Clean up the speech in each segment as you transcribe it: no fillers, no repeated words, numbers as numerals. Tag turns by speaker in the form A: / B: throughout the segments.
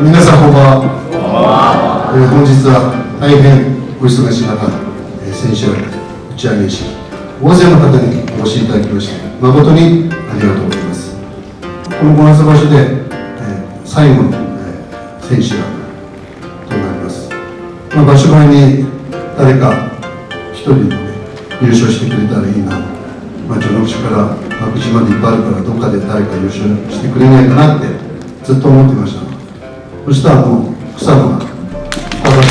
A: 皆さんこんばんは。本日は大変お忙しい中、千秋楽打ち上げ式、大勢の方にお越しいただきまして誠にありがとうございます。この小松場所で、最後の、千秋楽となります。場所前に誰か一人で、優勝してくれたらいいな、序の口から幕口までいっぱいあるからどっかで誰か優勝してくれないかなってずっと思ってました。そしたら草野が2場所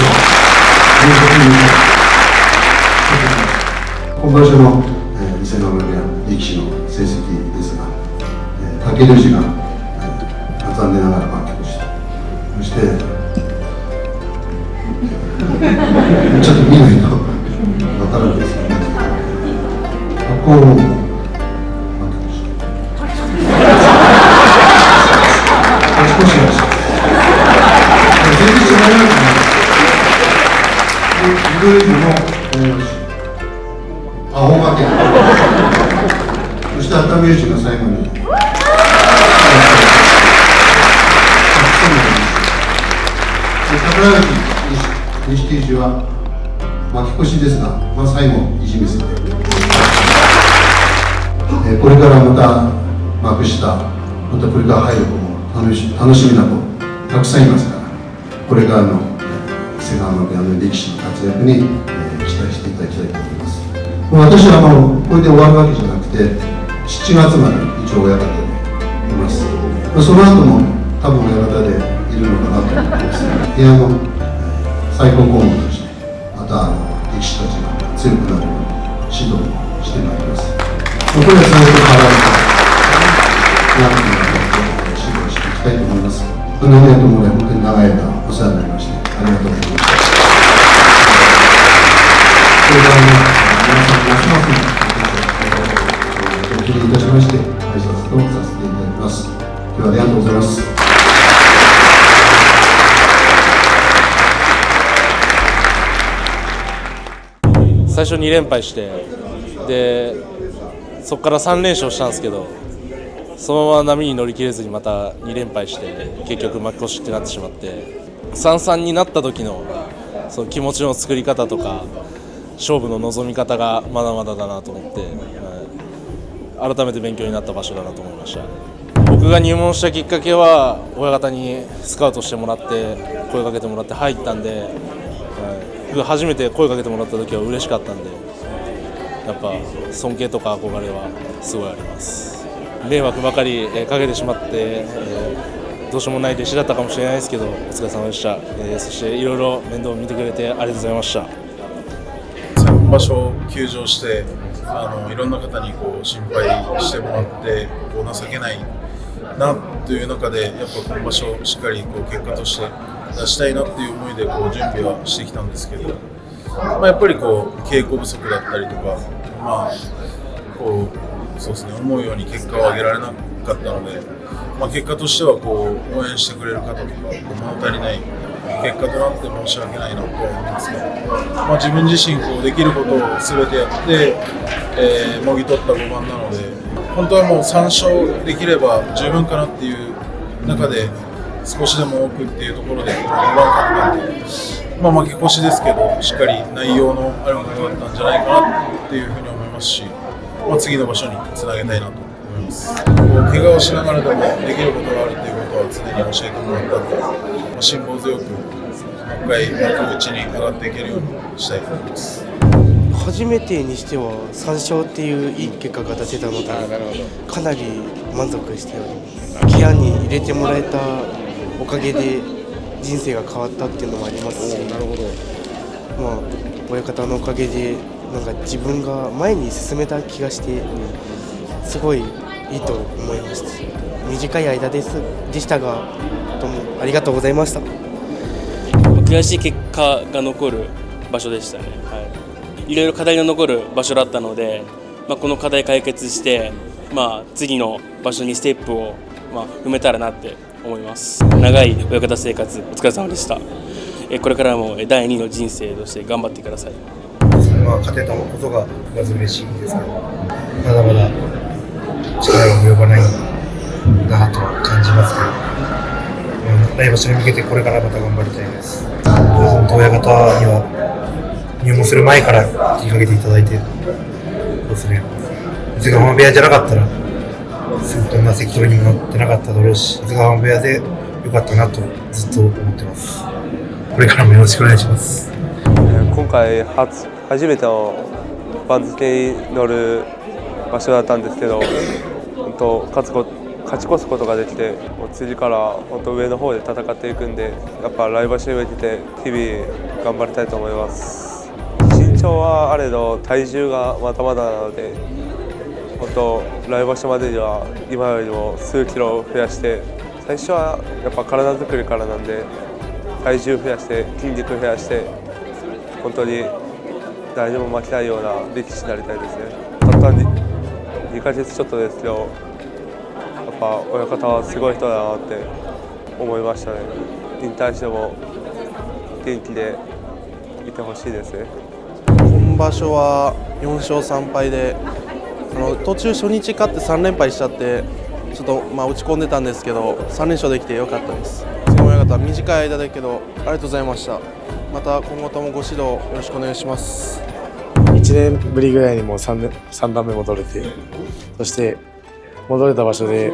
A: 今場所の、伊勢ノ宮力士の成績ですが、武尊氏が、残念ながら負け越した。そしてちょっと見ないとわからないですよね。こう負け越した。少しらしい。全然違いないですね。いろいろのアホ負け。そして熱海富士が最後に。宝富士、錦富士は負け越しですが、最後いじめせて。これからまた幕下、またこれから入る子も楽しみな子たくさんいますから、これからの伊勢川の力士の活躍に、期待していただきたいと思います。私はこれで終わるわけじゃなくて、7月まで一応親方でいます。その後も多分親方でいるのかなと思います。部屋の最高顧問として、また力士たちが強くなるように指導してまいります。これは最初から指導していきたいと思います。何年とも本当に長い間お世話になりまして、ありがとうございました。これから皆さんますますお切りいたしまして、挨拶とさせていただきます。今日はありがとうございます。
B: 最初2連敗して、でそこから3連勝したんですけど、そのまま波に乗り切れずにまた2連敗して結局負け越しってなってしまって、3-3になった時のその気持ちの作り方とか勝負の望み方がまだまだだなと思って、改めて勉強になった場所だなと思いました。僕が入門したきっかけは親方にスカウトしてもらって声かけてもらって入ったんで、僕初めて声かけてもらった時は嬉しかったんで、やっぱ尊敬とか憧れはすごいあります。迷惑ばかりかけてしまって、どうしようもない弟子だったかもしれないですけど、お疲れ様でした。そしていろいろ面倒を見てくれてありがとうございました。
C: 3場所休場して、いろんな方に心配してもらって情けないなという中で、やっぱ今場所しっかり結果として出したいなっていう思いで準備はしてきたんですけど、やっぱり稽古不足だったりとか、そうですね、思うように結果を上げられなかったので、結果としては応援してくれる方とか物足りない結果となって申し訳ないなと思いますけど、自分自身できることを全てやって、もぎ取った5番なので、本当はもう3勝できれば十分かなっていう中で、少しでも多くっていうところで5番勝ったんで、負け越しですけどしっかり内容のあるものだったんじゃないかなっていうふうに思いますし、次の場所につなげたいなと思います。怪我をしながらでもできることがあるということは常に教えてもらったので、辛抱強くもう一回幕内に上がっていけるようにしたいと思います。
D: 初めてにしては3勝っていういい結果が出せたので、かなり満足しております。ケアに入れてもらえたおかげで人生が変わったっていうのもありますし、親方のおかげで自分が前に進めた気がして、すごいいいと思いました。短い間でしたが、どうもありがとうございました。
E: 悔しい結果が残る場所でしたね。いろいろ課題の残る場所だったので、この課題解決して、次の場所にステップを、踏めたらなって思います。長い親方生活お疲れ様でした。これからも第2の人生として頑張ってください。
F: 勝てたことがまず嬉しいんですけど、まだまだ力が及ばないなとは感じますけど、来場所に向けてこれからまた頑張りたいです。本当親方には入門する前から気にかけていただいて、そうですね、伊勢ヶ濱部屋じゃなかったらこんな関取にもなってなかっただろうし、伊勢ヶ濱部屋でよかったなとずっと思ってます。これからもよろしくお願いします。
G: 今回初めての番付に乗る場所だったんですけど、本当勝ち越すことができて、次から本当上の方で戦っていくんで、やっぱ来場所に向けて日々頑張りたいと思います。身長はあれど体重がまだまだなので、本当来場所までには今よりも数キロ増やして、最初はやっぱ体作りからなんで、体重増やして筋肉増やして本当に誰にも負けないような力士になりたいですね。たった2ヶ月ちょっとですけど、やっぱ親方はすごい人だなって思いましたね。引退しても元気でいてほしいですね。
H: 今場所は4勝3敗で、途中初日勝って3連敗しちゃってちょっと落ち込んでたんですけど、3連勝できてよかったです。親方、短い間だけどありがとうございました。また今後ともご指導よろしくお願いします。
I: 1年ぶりぐらいにもう 3段目戻れて、そして戻れた場所で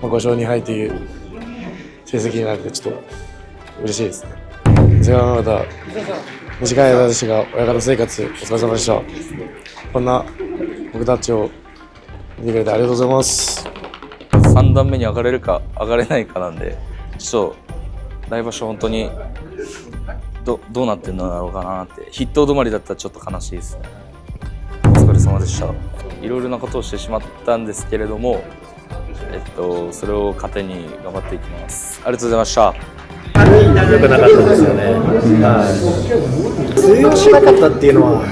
I: 5勝2敗という成績になってちょっと嬉しいですね。それはまた短い間でしたが、親方生活お疲れ様でした。こんな僕たちを見てくれてありがとうございます。
J: 3段目に上がれるか上がれないかなんで、ちょっと来場所本当にどうなってるんだろうかなって、筆頭止まりだったらちょっと悲しいですね。お疲れ様でした。いろいろなことをしてしまったんですけれども、それを糧に頑張っていきます。ありがとうございました。
K: 良くなかったですよね。通用しなかったっていうのは、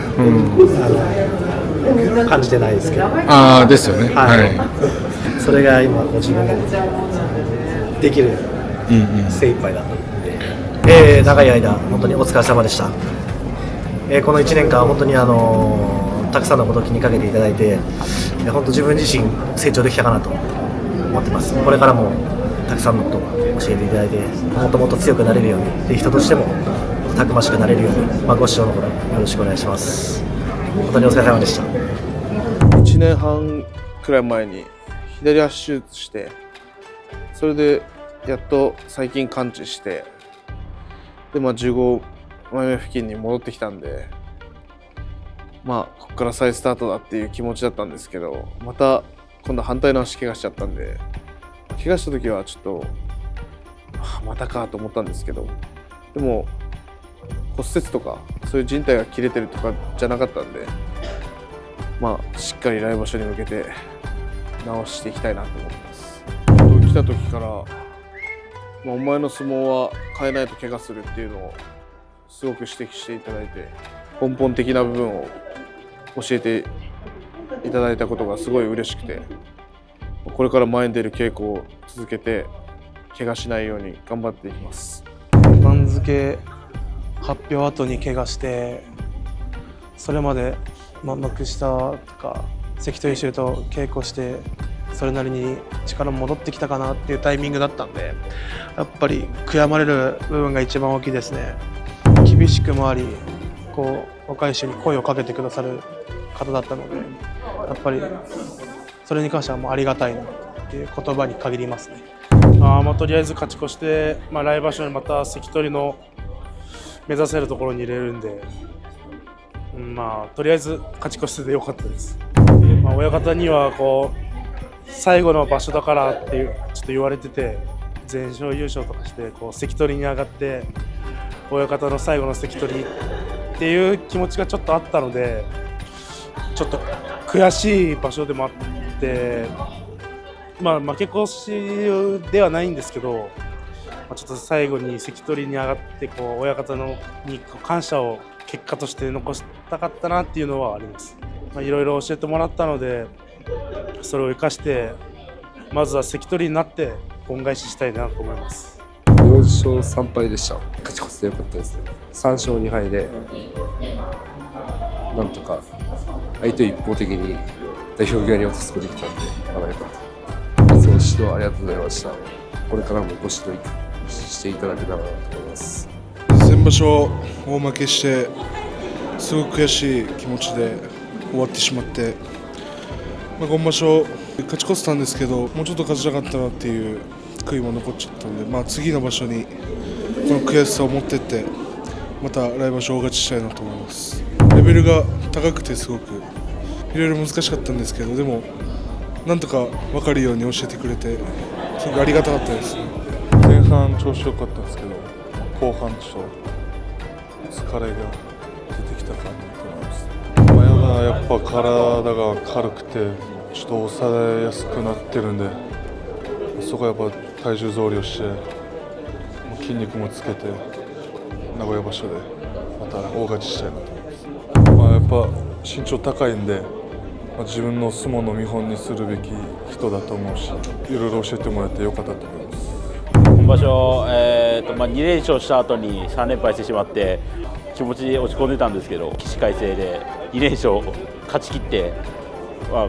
K: 感じてないですけど。
L: ですよね。
K: それが今自分ができる精一杯だったので、長い間本当にお疲れ様でした。この1年間本当にたくさんのことを気にかけていただいて、本当自分自身成長できたかなと思ってます。これからもたくさんのことを教えていただいて、もっともっと強くなれるように、で人としてもたくましくなれるように、ご指導のほどよろしくお願いします。本当にお疲れ様でした。
H: 1年半くらい前に左足手術して、それでやっと最近完治して、で15枚目付近に戻ってきたんで、ここから再スタートだっていう気持ちだったんですけど、また今度反対の足怪我しちゃったんで、怪我した時はちょっとまたかと思ったんですけど、でも骨折とかそういう靭帯が切れてるとかじゃなかったんで、しっかり来場所に向けて直していきたいなと思ってます。来た時から、お前の相撲は変えないと怪我するっていうのをすごく指摘していただいて、根本的な部分を教えていただいたことがすごい嬉しくて、これから前に出る稽古を続けて怪我しないように頑張っていきます。
D: 番付発表後に怪我して、それまで幕下とか関取衆と稽古して、それなりに力も戻ってきたかなっていうタイミングだったんで、やっぱり悔やまれる部分が一番大きいですね。厳しくもあり、若い衆に声をかけてくださる方だったので、やっぱりそれに関してはもうありがたいなっていう言葉に限りますね。
M: とりあえず勝ち越して、来場所にまた関取の目指せるところに入れるんで、とりあえず勝ち越しててよかったです。親方には最後の場所だからってちょっと言われてて、全勝優勝とかして関取に上がって、親方の最後の関取っていう気持ちがちょっとあったので、ちょっと悔しい場所でもあって、負け越しではないんですけど、ちょっと最後に関取に上がって親方に感謝を結果として残したかったなっていうのはあります。いろいろ教えてもらったので、それを生かしてまずは関取になって恩返ししたいなと思います。
G: 4勝3敗でした。勝ち越せてよかったです。3勝2敗でなんとか相手を一方的に代表際に落とすことができたんで、よかった。その指導ありがとうございました。これからもご指導
J: していただけたらなと思います。
M: 先場所大負けしてすごく悔しい気持ちで終わってしまって、今場所勝ち越せたんですけど、もうちょっと勝ちたかったなっていう悔いも残っちゃったので、次の場所にこの悔しさを持ってってまた来場所大勝ちしたいなと思います。レベルが高くてすごくいろいろ難しかったんですけど、でもなんとか分かるように教えてくれてすごくありがたかったです。
L: 前半調子良かったんですけど、後半ちょっと疲れが出てきたかなと思います。前はやっぱ体が軽くてちょっと抑えやすくなってるんで、そこはやっぱ体重増量して筋肉もつけて名古屋場所でまた大勝ちしたいなと思います。やっぱ身長高いんで、自分の相撲の見本にするべき人だと思うし、いろいろ教えてもらってよかったと思います。
N: 今場所、2連勝した後に3連敗してしまって気持ち落ち込んでたんですけど、起死回生で2連勝勝ち切って、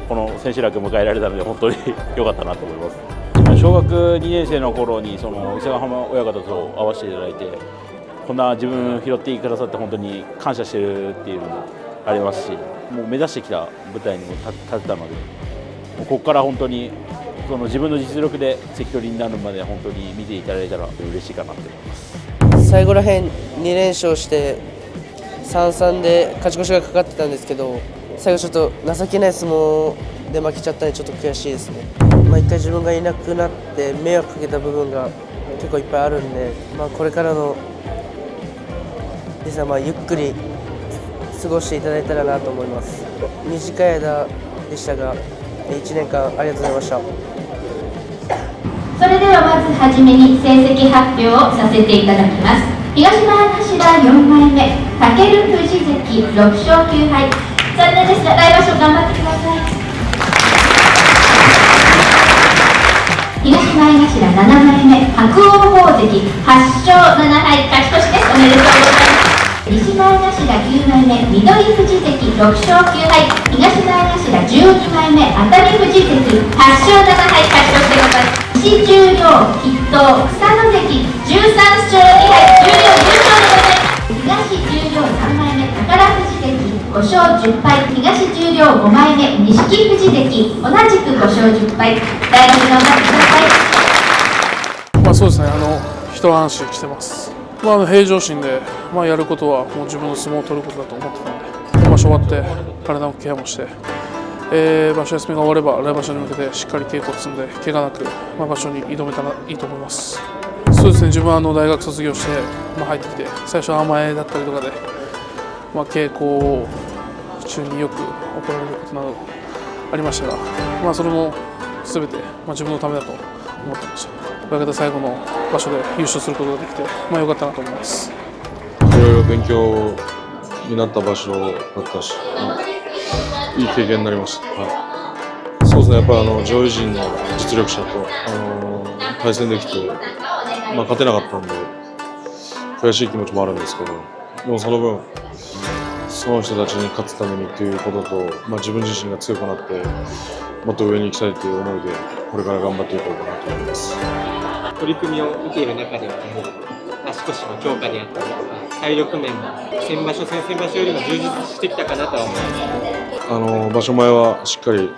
N: この千秋楽を迎えられたので本当に良かったなと思います。自分小学2年生の頃に伊勢ヶ濱親方と会わせていただいて、こんな自分拾ってくださって本当に感謝してるっていうのもありますし、もう目指してきた舞台にも立てたので、ここから本当に自分の実力で関取になるまで本当に見ていただいたら嬉しいかなと思います。
D: 最後らへん2連勝して3-3で勝ち越しがかかってたんですけど、最後ちょっと情けない相撲で負けちゃったんでちょっと悔しいですね。一回自分がいなくなって迷惑かけた部分が結構いっぱいあるんで、これからのゆっくり過ごしていただいたらなと思います。短い間でしたが1年間ありがとうございました。
O: それではまずはじめに成績発表をさせていただきます。東前頭4枚目、武富士関6勝9敗。残念ですが来場所頑張ってください。東前頭7枚目、白鵬鵬関8勝7敗、勝ち越しです。おめでとうございます。西前頭9枚目、翠富士関6勝9敗。東前頭12枚目、熱海富士関8勝7敗、勝ち越しでございます。西十両筆頭草野関13勝2敗、十両優勝でございます。東十両3枚目、宝富士関5勝10敗。東十両5枚目、錦富士関同じく5勝10敗。来場所頑張ってください。
M: そうですね、一安心してます。平常心で、やることはもう自分の相撲を取ることだと思ってたので、今場所終わって体のケアもして、場所休みが終われば来場所に向けてしっかり稽古を積んで怪我なく、場所に挑めたらいいと思います。そうですね、自分は大学卒業して、入ってきて最初は甘えだったりとかで、稽古中によく怒られることなどありましたが、それも全て、自分のためだと思ってました。親方最後の場所で優勝することができて、良かったなと思います。
L: いろいろ勉強になった場所だったし、いい経験になりました。そうですね、やっぱ上位陣の実力者と対戦できて、勝てなかったんで悔しい気持ちもあるんですけど、でもその分その人たちに勝つためにということと、自分自身が強くなってもっと上に行きたいという思いでこれから頑張っていこうかなと思います。
P: 取り組みを受ける中では足腰の強化であったりとか体力面も先場所先々場所よりも充実してきたかなとは思います。
L: 場所前はしっかり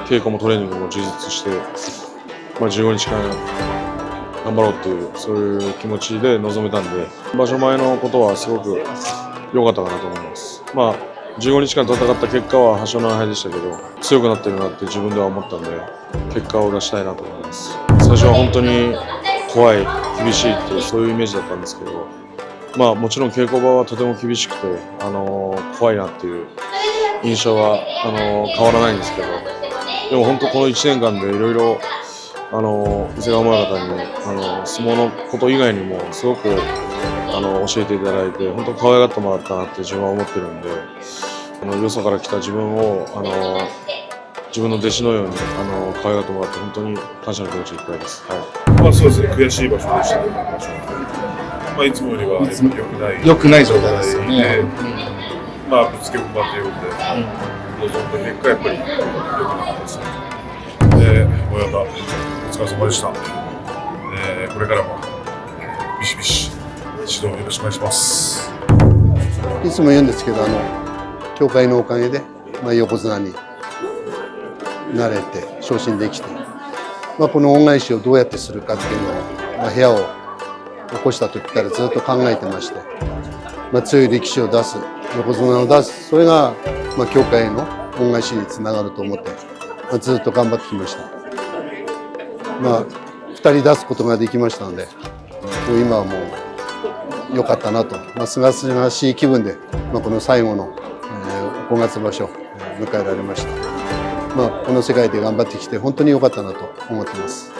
L: 稽古もトレーニングも充実して、15日間頑張ろうっていうそういう気持ちで臨めたんで、場所前のことはすごく良かったかなと思います。15日間戦った結果は8勝7敗でしたけど、強くなってるなって自分では思ったんで結果を出したいなと思います。最初は本当に怖い厳しいっていうそういうイメージだったんですけど、もちろん稽古場はとても厳しくて怖いなっていう印象は変わらないんですけど、でも本当この1年間でいろいろ伊勢ヶ濱親方に相撲のこと以外にもすごく教えていただいて、本当可愛がってもらったなって自分は思ってるんで、よそから来た自分を自分の弟子のように可愛がってもらって本当に感謝の気持ちいっぱいです。はい。
C: そうですね、悔しい場所でしたね。いつもよりは
Q: 良くない状態ですよね。
C: ぶつけ本番ということで、臨んだ結果やっぱり良くなかったですね。親方、お疲れ様でした。これからもビシビシ指導よろしくお願いします。
A: いつも言うんですけど、協会のおかげで、横綱になれて昇進できて、この恩返しをどうやってするかっていうのを、部屋を起こした時からずっと考えてまして、強い力士を出す、横綱を出す、それが、協会への恩返しにつながると思って、ずっと頑張ってきました。2人出すことができましたので、もう今はもう良かったなと、すがすがしい気分で、この最後の、5月場所迎えられました。この世界で頑張ってきて本当に良かったなと思ってます。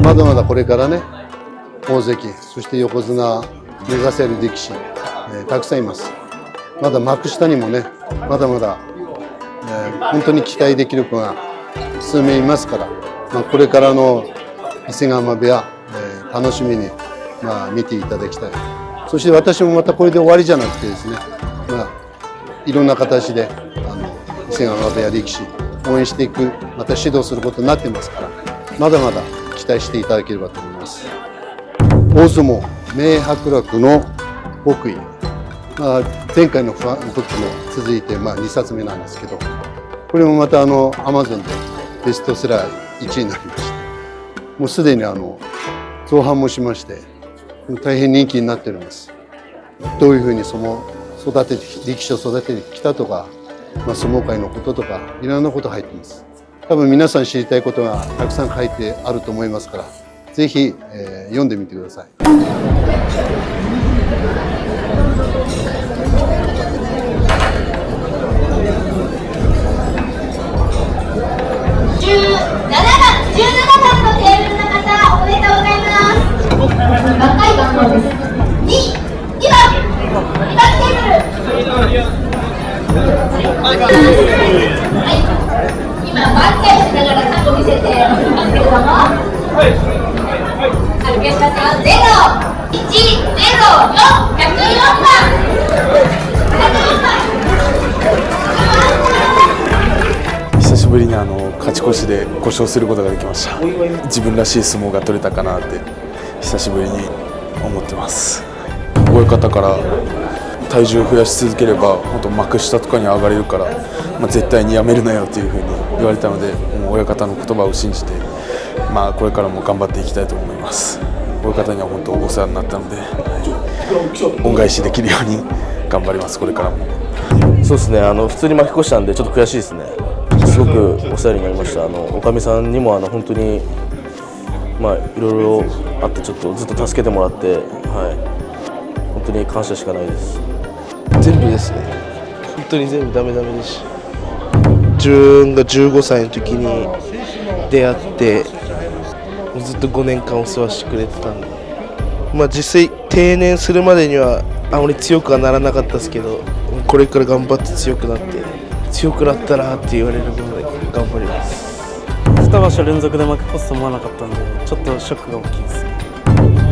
A: まだまだこれからね、大関、そして横綱目指せる力士、たくさんいます。まだ幕下にもね、まだまだ、本当に期待できる子が数名いますから、これからの伊勢ヶ濱部屋、楽しみに、見ていただきたい。そして私もまたこれで終わりじゃなくてですね、いろんな形で伊勢ヶ濱部屋力士応援していく、また指導することになってますから、まだまだ期待していただければと思います。大相撲明伯楽の極意、前回の時も続いて2冊目なんですけど、これもまたAmazon でベストセラー1位になりました。もうすでに造反もしまして大変人気になってるんです。どういうふうに力士を育ててきたとか、相撲界のこととかいろんなこと入ってます。多分皆さん知りたいことがたくさん書いてあると思いますから、ぜひ、読んでみてください。
O: 17番のテーブルの方、おめでとうございます。若い番号です。2番テーブル。今挽回しながら過去見せていますけれども、歩けしたさん0104、104番。
I: 久しぶりに勝ち越しで5勝することができました。自分らしい相撲が取れたかなって久しぶりに思ってます。親方から体重を増やし続ければ本当幕下とかに上がれるから、絶対にやめるなよというふうに言われたので、もう親方の言葉を信じて、これからも頑張っていきたいと思います。親方には本当お世話になったので、恩返しできるように頑張ります。これからも。
R: そうですね、普通に負け越したんでちょっと悔しいですね。すごくお世話になりました。おかみさんにも本当にいろいろあってちょっとずっと助けてもらって、本当に感謝しかないです。
H: 全部ですね。本当に全部ダメですし、自分が15歳の時に出会ってずっと5年間お世話してくれてたんで、実際定年するまでにはあまり強くはならなかったですけど、これから頑張って強くなったなって言われることで頑張ります。
S: 2場所連続で負け越すと思わなかったんで、ちょっとショックが大きいですね。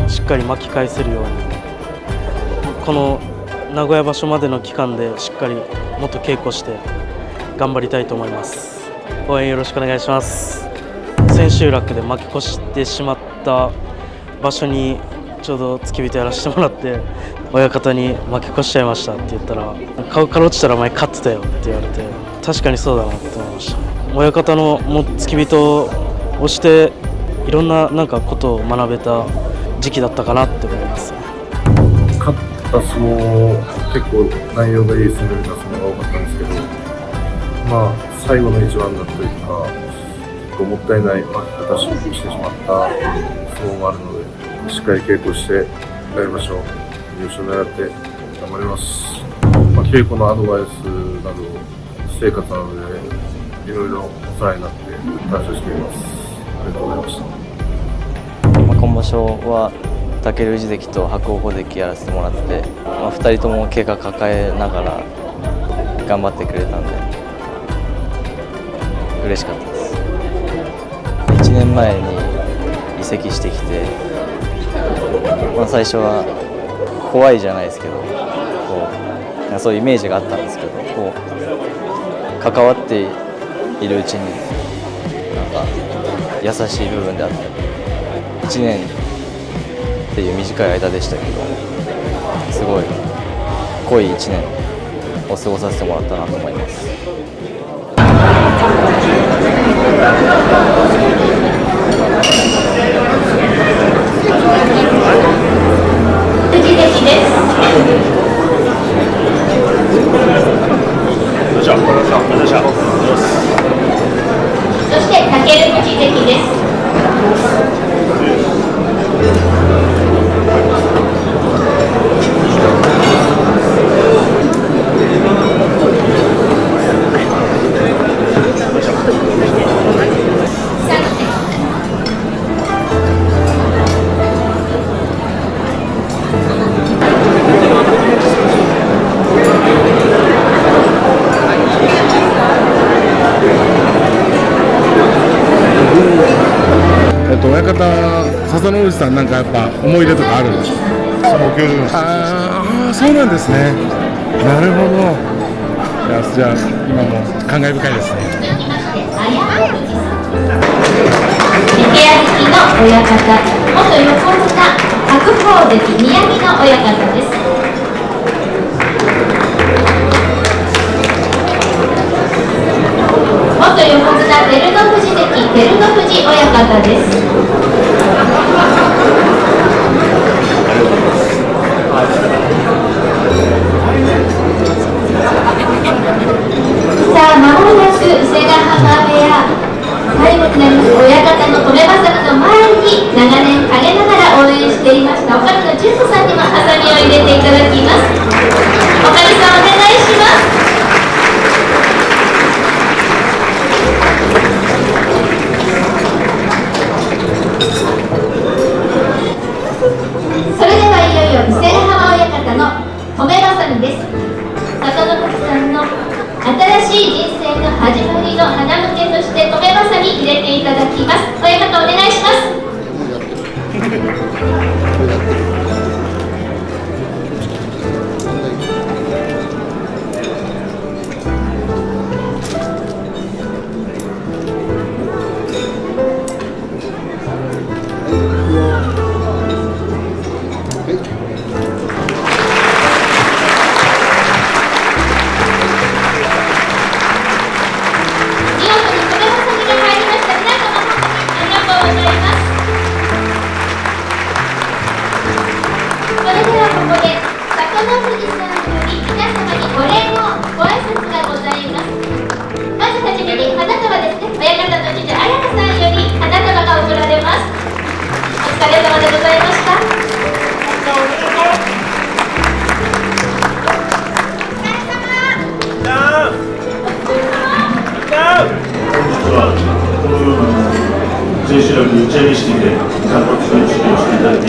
S: しっかり巻き返せるように、この名古屋場所までの期間でしっかりもっと稽古して頑張りたいと思います。応援よろしくお願いします。千秋楽で負け越してしまった場所にちょうど付き人やらせてもらって、親方に負け越しちゃいましたって言ったら、顔から落ちたら前勝ってたよって言われて、確かにそうだなって思いました。親方の付き人をしていろんなことを学べた時期だったかなって思います。
C: 勝った相撲、結構内容がいい攻めれた相撲が多かったんですけど、最後の一番だったというか、もったいない負け方してしまった相撲もあるので、しっかり稽古して来場所優勝狙って頑張ります。稽古のアドバイスなど私生活なのでいろいろお世話になって感謝しています。ありがとうございました。
T: 今場所は武氏関と伯桜鵬関やらせてもらって、2人とも怪我抱えながら頑張ってくれたんで嬉しかったです。1年前に移籍してきて、最初は怖いじゃないですけど、そういうイメージがあったんですけど、関わっているうちに優しい部分であったり、1年っていう短い間でしたけど、すごい濃い1年を過ごさせてもらったなと思います。
O: 藤関です。そして武尊藤関です。
Q: 親方、笹之内さん、なんかやっぱ思い出とかあるんですか？ああ、そうなんですね。なるほど。じゃあ今も感慨深いですね。
O: 池谷の親方、元横綱白鵬関宮城の親方です。元横綱照ノ富士関照ノ富士親方です。さあ、間もなく伊勢ヶ濱部屋最後になります親方の止めまさるの前に長年陰ながら応援していましたおかみの純子さんにもハサミを入れていただきます。おかみさんお願いします。それではいよいよ伊勢ヶ濱親方の止めばさみです。里之内さんの新しい人生の始まりの花向けとして止めばさみ入れていただきます。親方お願いします。
U: 千秋楽打ち上げ式で断髪式をしていただき、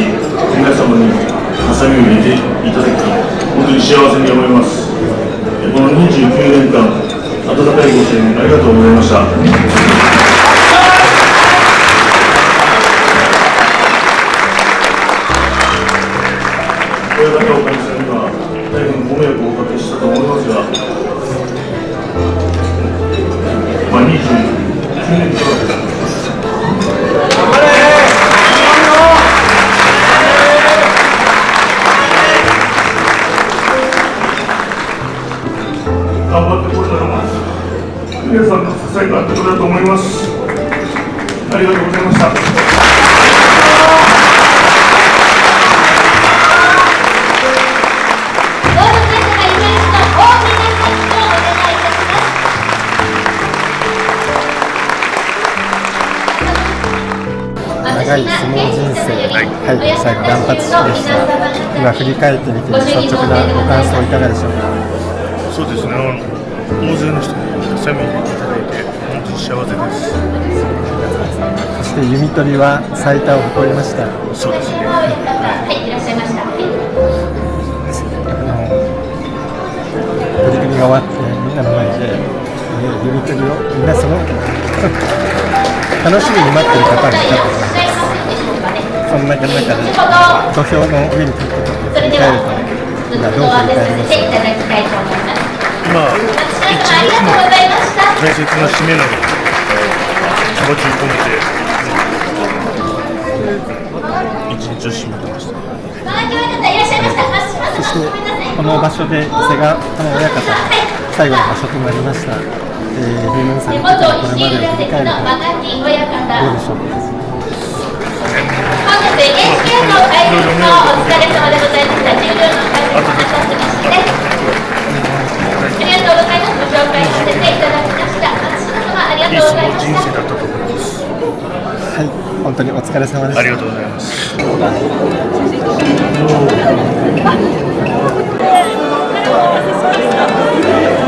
U: 皆様にハサミを入れていただき、本当に幸せに思います。この29年間、温かいご声援ありがとうございました。親方おかみさんには大変ご迷惑をおかけしたと思いますが、29年間頑張ってこれたのは皆さんの支えがあってことだと思います。ありがとうございました。
V: 長い相撲人生、最後断髪式でした。今振り返ってみて率直なご感想いかがでしょうか？
Q: そうですね、大勢の人にハサミをいただいて本当に幸せです。
V: そして弓取りは最多を誇りました。
Q: そうですね。
O: はい、いらっしゃいました。
V: 取り組みが終わってみんなの前で弓取りをみんなその楽しみに待っている方がいたと思います。そんな中で土俵の上に立って振り返ると今どう振り返りますか？
Q: 今、一日も大切な締めなので気持ちを込めて
M: 一日を締めてました。
V: そしてこの場所で瀬賀親方最後の場所となりました。ルームさんにとってこれまでを振り返るとどうでしょうか。
O: 本日 NHK の会議のお疲れ様でございました。10秒の会議の方すみません。ありがとうございます。ご紹介させていただきました。松島様ありがとうございました。いい人生だったと思います。
V: はい、本当にお疲れ様でした。
M: ありがとうございます。
O: あ